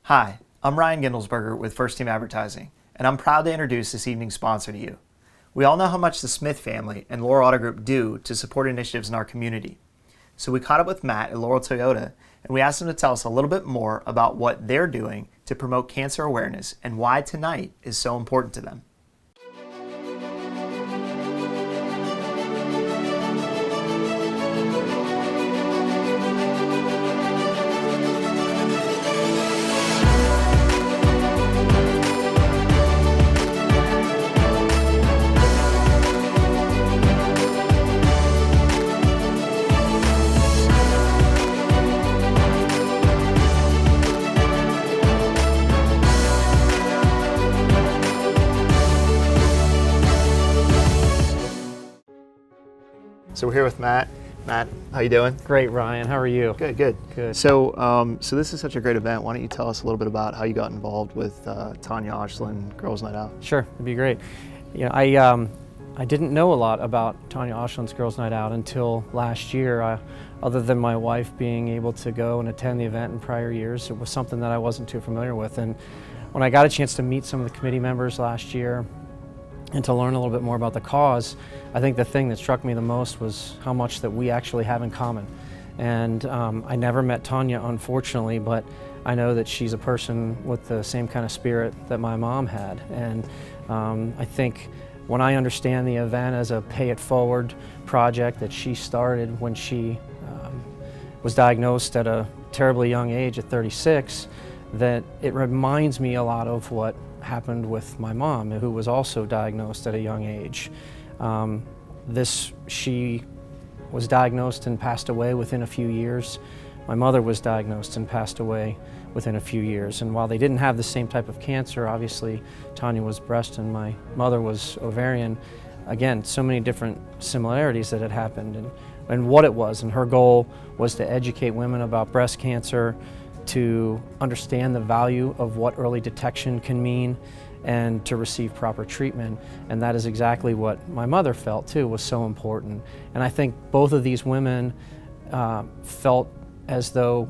Hi, I'm Ryan Gindelsberger with First Team Advertising, and I'm proud to introduce this evening's sponsor to you. We all know how much the Smith family and Laurel Auto Group do to support initiatives in our community. So we caught up with Matt at Laurel Toyota, and we asked him to tell us a little bit more about what they're doing to promote cancer awareness and why tonight is so important to them. So we're here with Matt. Matt, how you doing? Great, Ryan. How are you? Good, good. Good. So, so this is such a great event. Why don't you tell us a little bit about how you got involved with Taunia Oechslin Girls Night Out? Sure, it'd be great. You know, I didn't know a lot about Taunia Oechslin's Girls Night Out until last year. Other than my wife being able to go and attend the event in prior years, it was something that I wasn't too familiar with. And when I got a chance to meet some of the committee members last year and to learn a little bit more about the cause, I think the thing that struck me the most was how much that we actually have in common. And I never met Taunia, unfortunately, but I know that she's a person with the same kind of spirit that my mom had. And I think when I understand the event as a pay it forward project that she started when she was diagnosed at a terribly young age at 36, that it reminds me a lot of what happened with my mom, who was also diagnosed at a young age. She was diagnosed and passed away within a few years. My mother was diagnosed and passed away within a few years. And while they didn't have the same type of cancer, obviously Taunia was breast and my mother was ovarian. Again, so many different similarities that had happened and what it was. And her goal was to educate women about breast cancer, to understand the value of what early detection can mean, and to receive proper treatment. And that is exactly what my mother felt too was so important. And I think both of these women felt as though,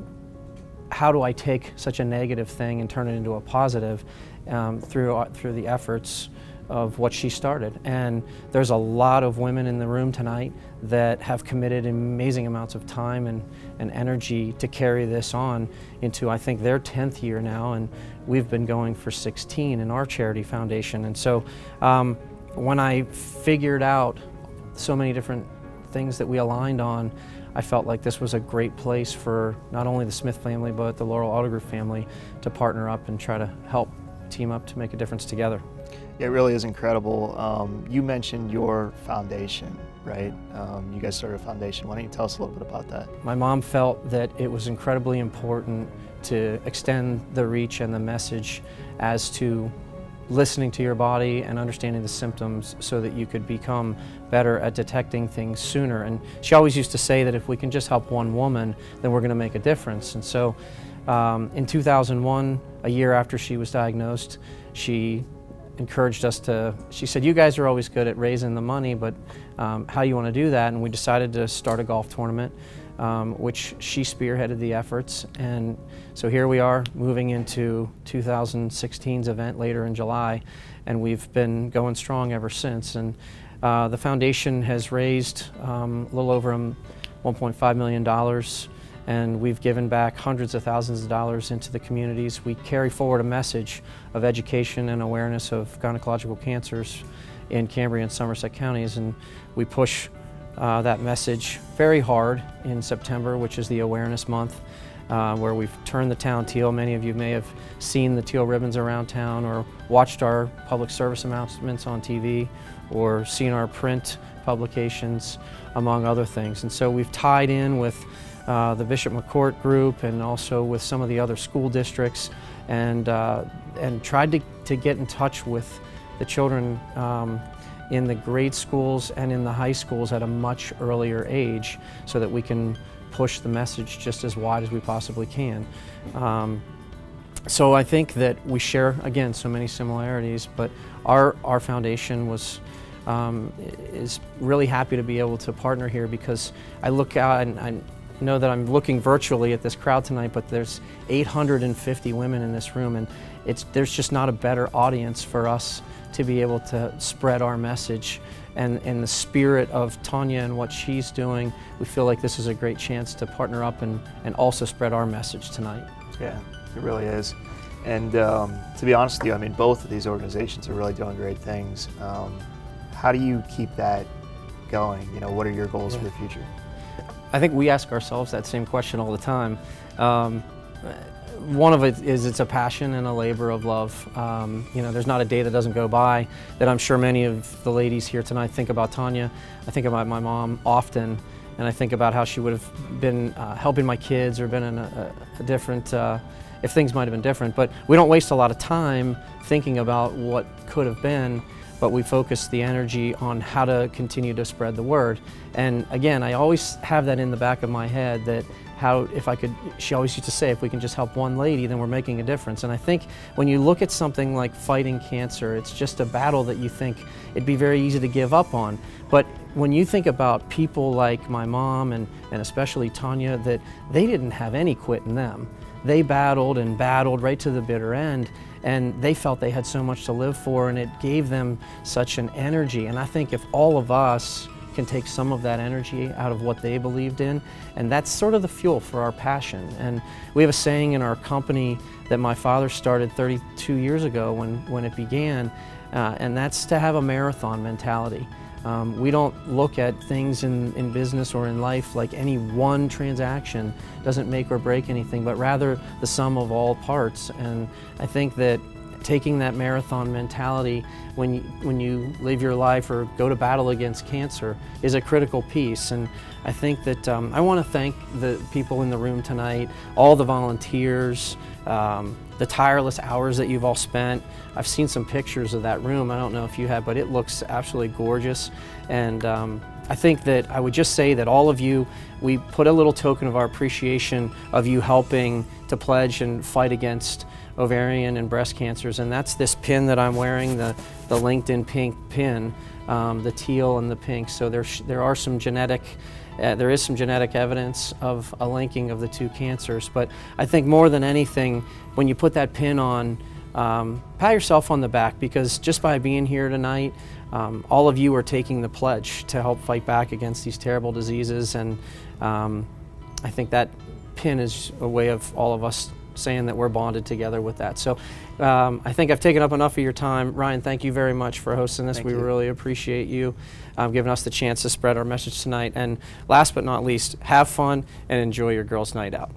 how do I take such a negative thing and turn it into a positive through the efforts of what she started. And there's a lot of women in the room tonight that have committed amazing amounts of time and energy to carry this on into, I think, their 10th year now, and we've been going for 16 in our charity foundation. And so when I figured out so many different things that we aligned on, I felt like this was a great place for not only the Smith family, but the Laurel Auto Group family to partner up and try to help team up to make a difference together. Yeah, it really is incredible. You mentioned your foundation, right? You guys started a foundation. Why don't you tell us a little bit about that? My mom felt that it was incredibly important to extend the reach and the message as to listening to your body and understanding the symptoms so that you could become better at detecting things sooner. And she always used to say that if we can just help one woman, then we're going to make a difference. And so in 2001, a year after she was diagnosed, she encouraged us she said, you guys are always good at raising the money, but how you want to do that? And we decided to start a golf tournament, which she spearheaded the efforts. And so here we are moving into 2016's event later in July, and we've been going strong ever since. And the foundation has raised a little over $1.5 million, and we've given back hundreds of thousands of dollars into the communities. We carry forward a message of education and awareness of gynecological cancers in Cambria and Somerset counties, and we push that message very hard in September, which is the awareness month, where we've turned the town teal. Many of you may have seen the teal ribbons around town or watched our public service announcements on TV or seen our print publications, among other things. And so we've tied in with the Bishop McCourt group and also with some of the other school districts and tried to get in touch with the children in the grade schools and in the high schools at a much earlier age so that we can push the message just as wide as we possibly can. So I think that we share, again, so many similarities, but our foundation is really happy to be able to partner here because I look out and know that I'm looking virtually at this crowd tonight, but there's 850 women in this room, and there's just not a better audience for us to be able to spread our message. And in the spirit of Taunia and what she's doing, we feel like this is a great chance to partner up and also spread our message tonight. Yeah, it really is. And to be honest with you, I mean, both of these organizations are really doing great things. How do you keep that going? You know, what are your goals for the future? I think we ask ourselves that same question all the time. One of it is it's a passion and a labor of love. You know, there's not a day that doesn't go by that I'm sure many of the ladies here tonight think about Taunia. I think about my mom often, and I think about how she would have been helping my kids or been in a different, if things might have been different. But we don't waste a lot of time thinking about what could have been, but we focus the energy on how to continue to spread the word. And again, I always have that in the back of my head that she always used to say, if we can just help one lady, then we're making a difference. And I think when you look at something like fighting cancer, it's just a battle that you think it'd be very easy to give up on. But when you think about people like my mom and especially Taunia, that they didn't have any quit in them. They battled and battled right to the bitter end, and they felt they had so much to live for, and it gave them such an energy. And I think if all of us can take some of that energy out of what they believed in, and that's sort of the fuel for our passion. And we have a saying in our company that my father started 32 years ago when it began, and that's to have a marathon mentality. We don't look at things in business or in life like any one transaction doesn't make or break anything, but rather the sum of all parts. And I think that taking that marathon mentality when you live your life or go to battle against cancer is a critical piece. And I think that I want to thank the people in the room tonight, all the volunteers, the tireless hours that you've all spent. I've seen some pictures of that room. I don't know if you have, but it looks absolutely gorgeous. And I think that I would just say that all of you, we put a little token of our appreciation of you helping to pledge and fight against ovarian and breast cancers, and that's this pin that I'm wearing, the LinkedIn pink pin, the teal and the pink. So there is some genetic evidence of a linking of the two cancers. But I think more than anything, when you put that pin on, pat yourself on the back, because just by being here tonight, all of you are taking the pledge to help fight back against these terrible diseases. And I think that pin is a way of all of us saying that we're bonded together with that. So I think I've taken up enough of your time. Ryan, thank you very much for hosting this. We really appreciate you giving us the chance to spread our message tonight. And last but not least, have fun and enjoy your girls' night out.